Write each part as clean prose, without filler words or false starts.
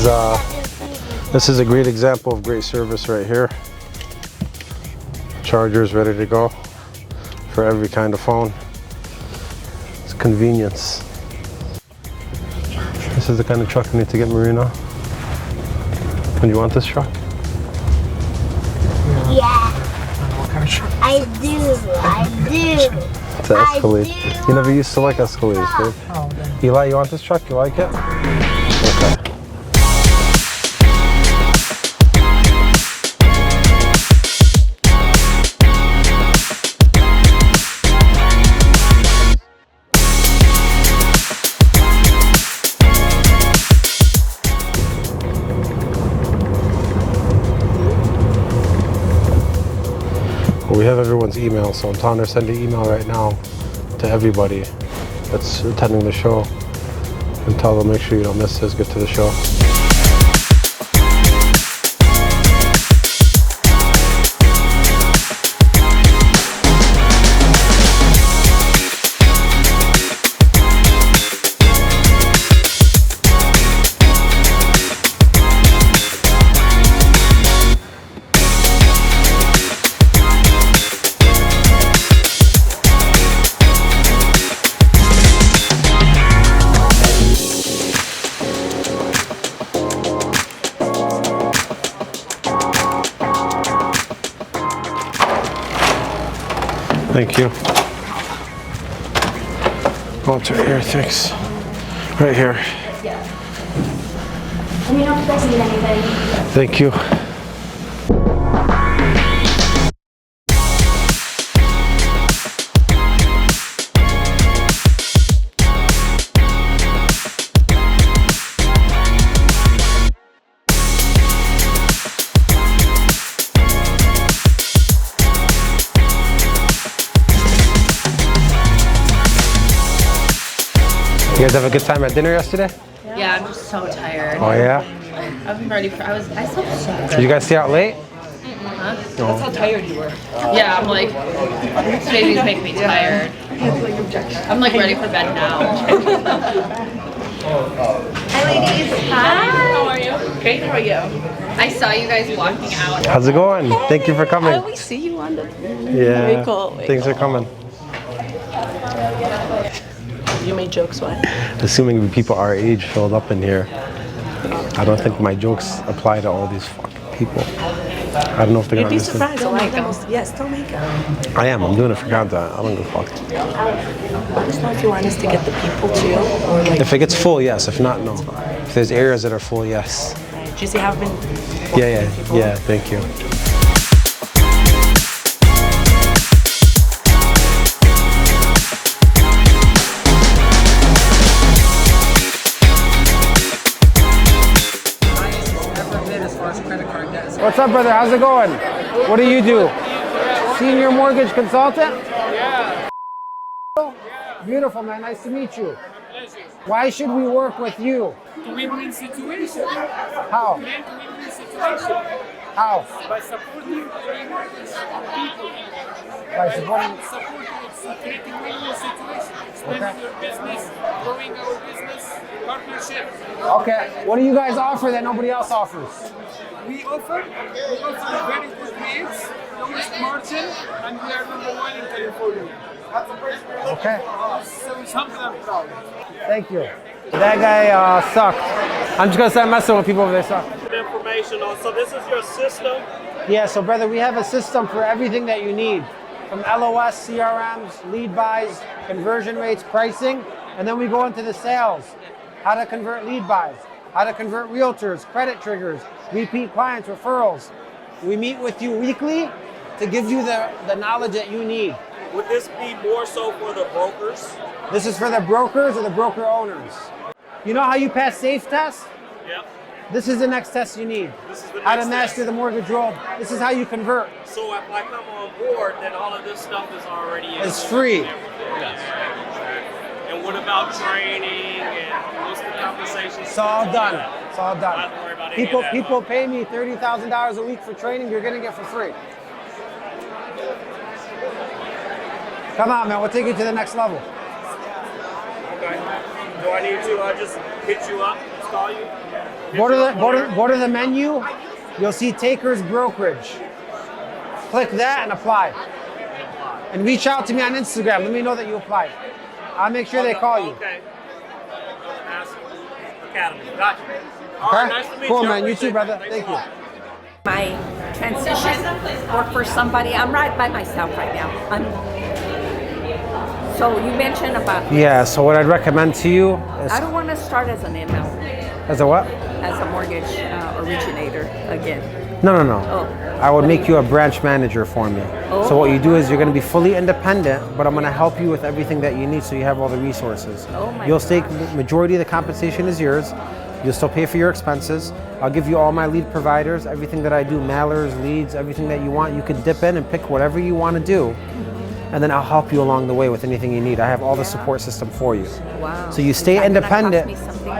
This is a great example of great service right here. Chargers ready to go for every kind of phone. It's convenience. This is the kind of truck I need to get Marina. Do you want this truck? Yeah. What kind of truck? I do. It's an Escalade. You never used to like Escalades, babe. Oh, Eli, you want this truck? You like it? Okay. We have everyone's email, so I'm telling her to send an email right now to everybody that's attending the show and tell them make sure you don't miss this, get to the show. Thank you. Oh, it's right here, thanks. Right here. Yeah. Let me know if you guys need anything. Thank you. You guys have a good time at dinner yesterday? Yeah, I'm just so tired. Oh yeah? I've been ready for, I slept so good. Did you guys stay out late? Huh? That's how tired you were. Yeah, I'm like, babies make me tired. I'm like ready for bed now. Hi, ladies. Hi. How are you? Great, how are you? I saw you guys walking out. How's it going? Thank you for coming. I always see you on the... Yeah, Very cool. things are coming. You made jokes, what? Assuming people our age filled up in here, I don't think my jokes apply to all these fucking people. I don't know if they're You'd gonna be understand. surprised. Don't make them. Yes, don't make them. I'm doing it for content. I don't give a fuck. I just know if you want us to get the people too, or like... If it gets full, yes. If not, no. If there's areas that are full, yes. Did you see how I've been... Yeah, thank you. What's up, brother? How's it going? What do you do? Senior mortgage consultant? Yeah. Beautiful, man. Nice to meet you. Why should we work with you? Win-win situation. How? Win-win situation. How? By supporting mortgage people. By supporting. It's creating win-win situation. Expanding your business, growing our business, partnership. Okay. What do you guys offer that nobody else offers? We offer very good rates, lowest margin, and we are #1 in California. Okay. So it's something I'm proud of. Thank you. That guy sucked. I'm just gonna start messing with people if they suck. Information on. So this is your system. Yeah, so brother, we have a system for everything that you need. From LOS, CRMs, lead buys, conversion rates, pricing, and then we go into the sales. How to convert lead buys, how to convert realtors, credit triggers, repeat clients, referrals. We meet with you weekly to give you the knowledge that you need. Would this be more so for the brokers? This is for the brokers or the broker owners. You know how you pass safe tests? Yep. This is the next test you need. This is the How to next master test. the mortgage world. This is how you convert. So if I come on board, then all of this stuff is already in. It's free. Yes. And what about training and what's the compensation? It's all done. It's all I don't done. have to worry about any of that. People pay me $30,000 a week for training. You're gonna get for free. Come on, man. We'll take you to the next level. Okay. Do I need to just hit you up? call you. Go to the menu. You'll see Taker's Brokerage. Click that and apply. And reach out to me on Instagram. Let me know that you applied. I'll make sure they call you. Okay. Academy. Gotcha. All Okay? right, nice to meet Cool, you. man. You too, brother. Thanks Thank a you. lot. My transition, work for somebody. I'm right by myself right now. So you mentioned about. Yeah, so what I'd recommend to you is I don't want to start as an ML, as a what? as a mortgage originator again. No. Oh. I would make you a branch manager for me. Oh. So what you do is you're going to be fully independent, but I'm going to help you with everything that you need so you have all the resources. Oh my You'll stake, gosh. majority of the compensation is yours. You'll still pay for your expenses. I'll give you all my lead providers, everything that I do, mailers, leads, everything that you want. You could dip in and pick whatever you want to do. And then I'll help you along the way with anything you need. I have all the support system for you. Wow. So you Is stay that gonna independent. cost me something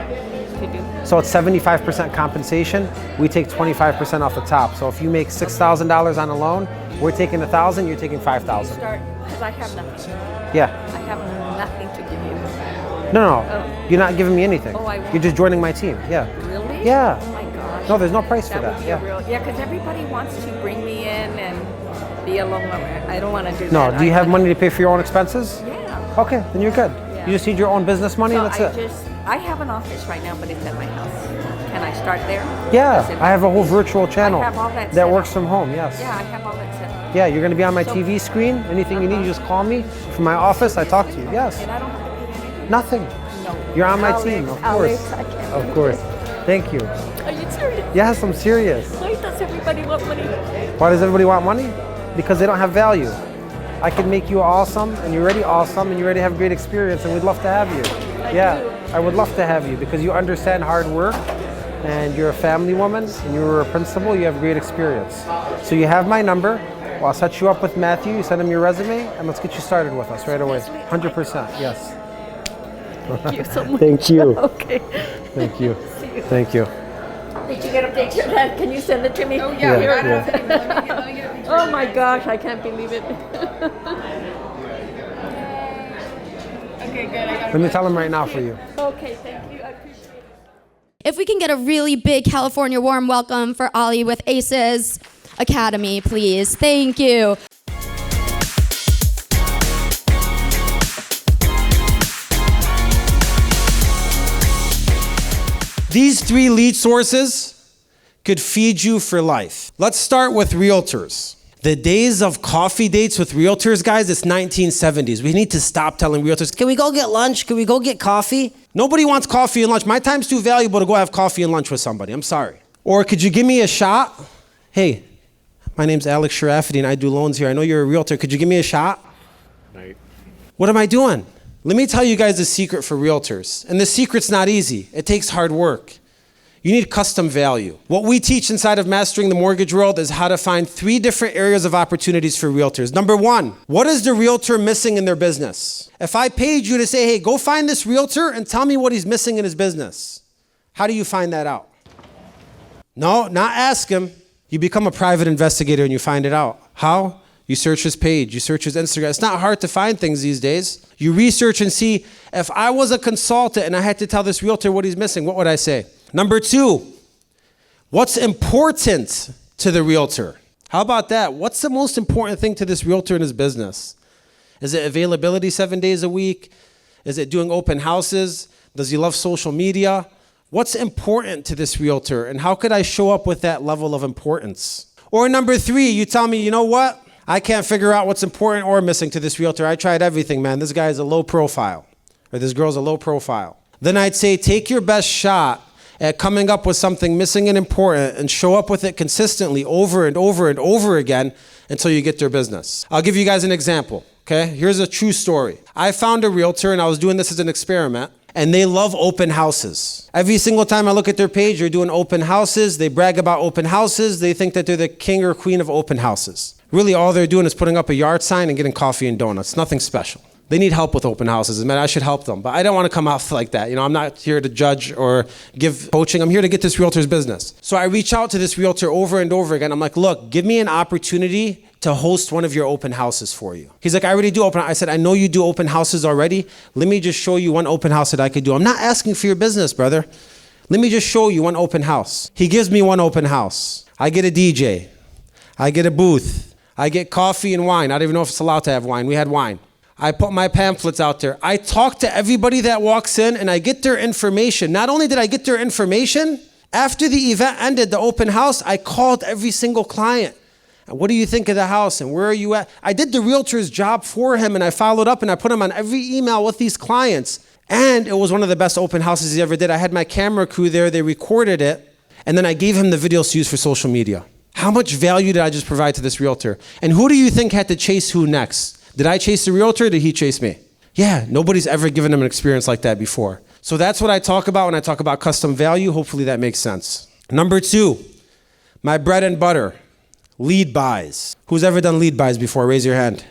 to do? So it's 75% compensation. We take 25% off the top. So if you make $6,000 on a loan, we're taking $1,000, you're taking $5,000. Start, because I have nothing. Yeah. I have nothing to give you. No. Oh. You're not giving me anything. Oh, I won't. You're just joining my team. Yeah. Really? Yeah. Oh my gosh. No, there's no price for That that. would be Yeah. a real, yeah, because everybody wants to bring me in and be alone. I don't want to do No, that. do you I have wanna- money to pay for your own expenses? Yeah. Okay, then you're good. Yeah. You just need your own business money and that's it. I have an office right now, but it's at my house. Can I start there? Yeah, Does it I have a whole be- virtual channel I have all that that set works up. from home, yes. Yeah, I have all that set up. Yeah, you're going to be on my So- TV screen. Anything you need, you just call me. From my office, I talk to you. Yes. And I don't have to pay anything? Nothing. No. You're on my Alex, team, of Alex, course. I can't Of believe course. it. Thank you. Are you serious? Yes, I'm serious. Why does everybody want money? Why does everybody want money? Because they don't have value. I can make you awesome, and you're already awesome, and you already have great experience, and we'd love to have you. I would love to have you because you understand hard work, and you're a family woman, and you're a principal, you have great experience. So you have my number. Well, I'll set you up with Matthew, you send him your resume, and let's get you started with us right away. 100%, yes. Thank you so much. Thank you. Okay. Thank you. Thank you. Did you get a picture of that? Can you send it to me? Oh, Yeah, yeah. Oh my gosh, I can't believe it. Okay, good. I got Let me tell him right now for you. Okay, thank you. I appreciate it. If we can get a really big California warm welcome for Ollie with Acez Academy, please. Thank you. These 3 lead sources could feed you for life. Let's start with realtors. The days of coffee dates with realtors, guys, it's 1970s. We need to stop telling realtors, can we go get lunch? Can we go get coffee? Nobody wants coffee and lunch. My time's too valuable to go have coffee and lunch with somebody. I'm sorry. Or could you give me a shot? Hey, my name's Alex Sharafity and I do loans here. I know you're a realtor. Could you give me a shot? Right. What am I doing? Let me tell you guys the secret for realtors. And the secret's not easy. It takes hard work. You need custom value. What we teach inside of Mastering the Mortgage World is how to find 3 different areas of opportunities for realtors. Number 1, what is the realtor missing in their business? If I paid you to say, hey, go find this realtor and tell me what he's missing in his business, how do you find that out? No, not ask him. You become a private investigator and you find it out. How? You search his page, you search his Instagram. It's not hard to find things these days. You research and see, if I was a consultant and I had to tell this realtor what he's missing, what would I say? Number 2, what's important to the realtor? How about that? What's the most important thing to this realtor in his business? Is it availability 7 days a week? Is it doing open houses? Does he love social media? What's important to this realtor, and how could I show up with that level of importance? Or number 3, you tell me, you know what? I can't figure out what's important or missing to this realtor. I tried everything, man. This guy's a low profile, or this girl's a low profile. Then I'd say, take your best shot at coming up with something missing and important and show up with it consistently over and over and over again until you get their business. I'll give you guys an example, okay? Here's a true story. I found a realtor, and I was doing this as an experiment, and they love open houses. Every single time I look at their page, they're doing open houses. They brag about open houses. They think that they're the king or queen of open houses. Really, all they're doing is putting up a yard sign and getting coffee and donuts. Nothing special. They need help with open houses. Man, I should help them. But I don't want to come off like that. You know, I'm not here to judge or give coaching. I'm here to get this realtor's business. So I reach out to this realtor over and over again. I'm like, look, give me an opportunity to host one of your open houses for you. He's like, I already do open. I said, I know you do open houses already. Let me just show you one open house that I could do. I'm not asking for your business, brother. Let me just show you one open house. He gives me one open house. I get a DJ. I get a booth. I get coffee and wine. I don't even know if it's allowed to have wine. We had wine. I put my pamphlets out there. I talk to everybody that walks in and I get their information. Not only did I get their information, after the event ended, the open house, I called every single client. What do you think of the house and where are you at? I did the realtor's job for him and I followed up and I put him on every email with these clients. And it was one of the best open houses he ever did. I had my camera crew there, they recorded it, and then I gave him the videos to use for social media. How much value did I just provide to this realtor? And who do you think had to chase who next? Did I chase the realtor or did he chase me? Yeah, nobody's ever given him an experience like that before. So that's what I talk about when I talk about custom value. Hopefully that makes sense. Number 2, my bread and butter, lead buys. Who's ever done lead buys before? Raise your hand.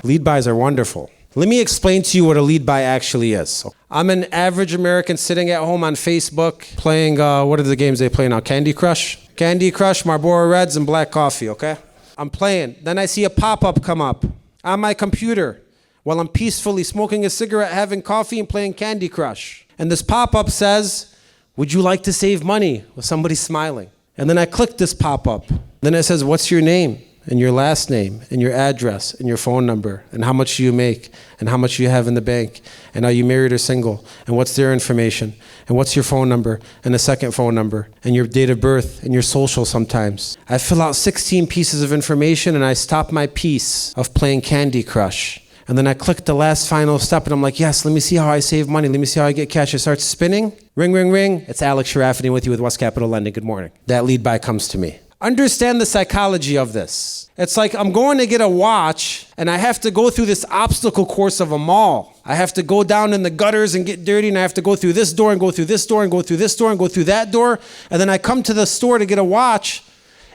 Lead buys are wonderful. Let me explain to you what a lead buy actually is. I'm an average American sitting at home on Facebook playing, what are the games they play now? Candy Crush? Candy Crush, Marlboro Reds, and black coffee, okay? I'm playing. Then I see a pop-up come up on my computer while I'm peacefully smoking a cigarette, having coffee, and playing Candy Crush. And this pop-up says, would you like to save money? With somebody smiling. And then I click this pop-up. Then it says, what's your name? And your last name, and your address, and your phone number, and how much do you make, and how much you have in the bank, and are you married or single, and what's their information, and what's your phone number, and a second phone number, and your date of birth, and your social sometimes. I fill out 16 pieces of information, and I stop my piece of playing Candy Crush. And then I click the last final step, and I'm like, yes, let me see how I save money. Let me see how I get cash. It starts spinning. Ring, ring, ring. It's Alex Sharafany with you with West Capital Lending. Good morning. That lead buy comes to me. Understand the psychology of this. It's like I'm going to get a watch and I have to go through this obstacle course of a mall. I have to go down in the gutters and get dirty, and I have to go through this door and go through this door and go through this door and go through that door. And then I come to the store to get a watch.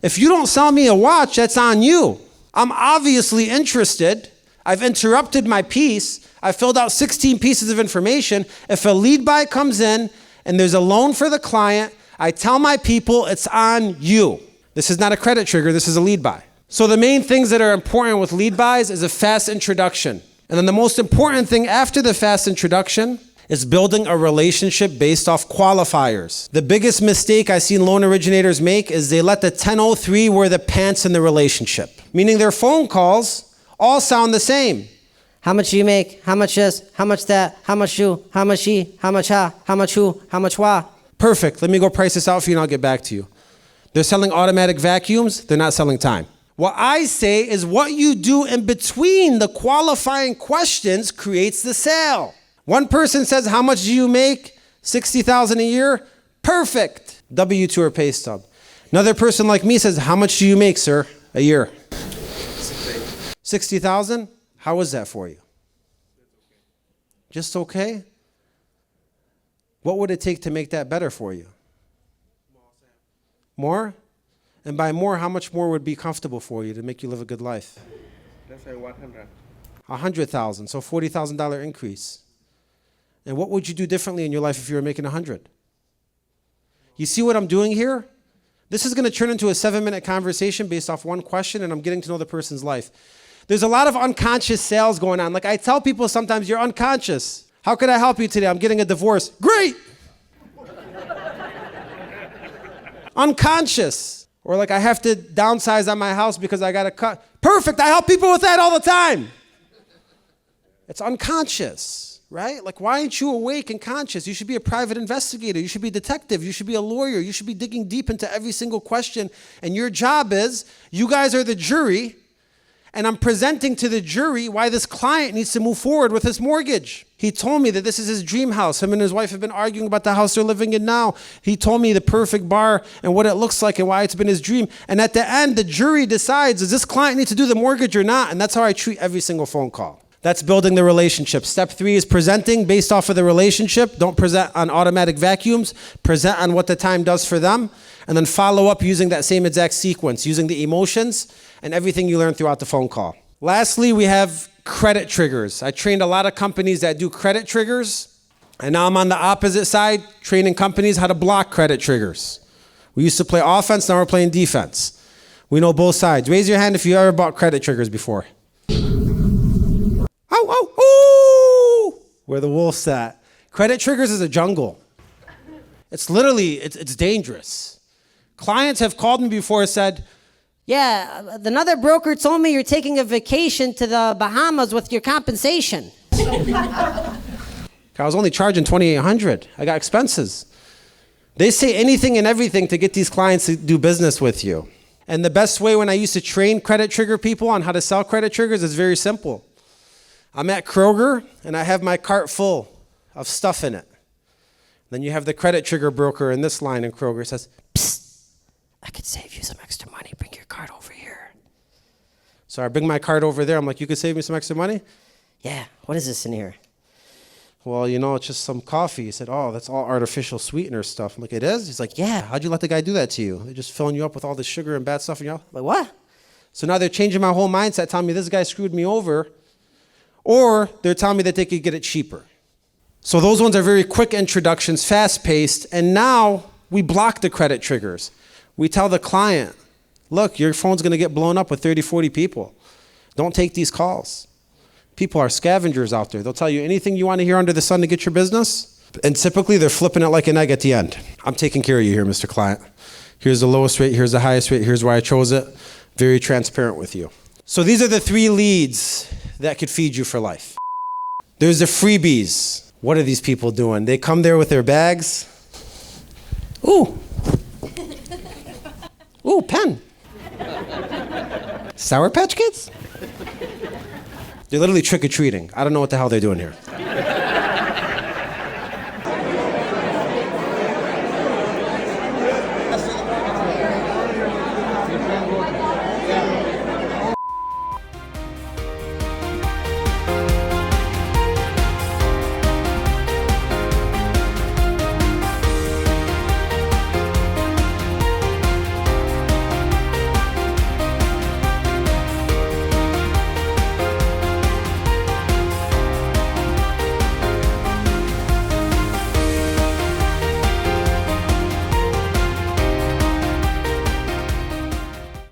If you don't sell me a watch, that's on you. I'm obviously interested. I've interrupted my piece. I filled out 16 pieces of information. If a lead buy comes in and there's a loan for the client, I tell my people it's on you. This is not a credit trigger, this is a lead buy. So the main things that are important with lead buys is a fast introduction. And then the most important thing after the fast introduction is building a relationship based off qualifiers. The biggest mistake I've seen loan originators make is they let the 1003 wear the pants in the relationship. Meaning their phone calls all sound the same. How much you make? How much this? How much that? How much you? How much he? How much ha? How much who? How much wha? Perfect, let me go price this out for you and I'll get back to you. They're selling automatic vacuums, they're not selling time. What I say is what you do in between the qualifying questions creates the sale. One person says, how much do you make? $60,000 a year? Perfect. W-2 or pay stub. Another person like me says, how much do you make, sir, a year? 60,000? How is that for you? Just okay? What would it take to make that better for you? More? And by more, how much more would be comfortable for you to make you live a good life? Let's say 100. 100,000, so $40,000 increase. And what would you do differently in your life if you were making 100? You see what I'm doing here? This is going to turn into a 7-minute conversation based off one question, and I'm getting to know the person's life. There's a lot of unconscious sales going on. Like I tell people sometimes, you're unconscious. How can I help you today? I'm getting a divorce. Great! Unconscious. Or like I have to downsize on my house because I got to cut. Perfect, I help people with that all the time. It's unconscious, right? Like why aren't you awake and conscious? You should be a private investigator. You should be a detective. You should be a lawyer. You should be digging deep into every single question. And your job is, you guys are the jury, and I'm presenting to the jury why this client needs to move forward with his mortgage. He told me that this is his dream house. Him and his wife have been arguing about the house they're living in now. He told me the perfect bar and what it looks like and why it's been his dream. And at the end, the jury decides, does this client need to do the mortgage or not? And that's how I treat every single phone call. That's building the relationship. Step 3 is presenting based off of the relationship. Don't present on automatic vacuums. Present on what the time does for them. And then follow up using that same exact sequence, using the emotions and everything you learn throughout the phone call. Lastly, we have credit triggers. I trained a lot of companies that do credit triggers, and now I'm on the opposite side, training companies how to block credit triggers. We used to play offense, now we're playing defense. We know both sides. Raise your hand if you ever bought credit triggers before. Ow, ow, ooh! Where the wolf's at. Credit triggers is a jungle. It's literally, it's dangerous. Clients have called me before and said, Yeah, another broker told me you're taking a vacation to the Bahamas with your compensation. I was only charging $2,800. I got expenses. They say anything and everything to get these clients to do business with you. And the best way when I used to train credit trigger people on how to sell credit triggers is very simple. I'm at Kroger and I have my cart full of stuff in it. Then you have the credit trigger broker in this line in Kroger says, "Psst, I could save you some extra money. Bring your card over here." So I bring my card over there. I'm like, "You could save me some extra money?" Yeah, what is this in here? "Well, it's just some coffee." He said, "Oh, that's all artificial sweetener stuff." I'm like, "It is?" He's like, "Yeah, how'd you let the guy do that to you? They're just filling you up with all this sugar and bad stuff in your mouth." Like, what? So now they're changing my whole mindset, telling me this guy screwed me over, or they're telling me that they could get it cheaper. So those ones are very quick introductions, fast-paced, and now we block the credit triggers. We tell the client, look, your phone's gonna get blown up with 30, 40 people. Don't take these calls. People are scavengers out there. They'll tell you anything you want to hear under the sun to get your business, and typically they're flipping it like an egg at the end. I'm taking care of you here, Mr. Client. Here's the lowest rate, here's the highest rate, here's why I chose it. Very transparent with you. So these are the 3 leads that could feed you for life. There's the freebies. What are these people doing? They come there with their bags. Ooh. Ooh, pen. Sour Patch Kids? They're literally trick-or-treating. I don't know what the hell they're doing here.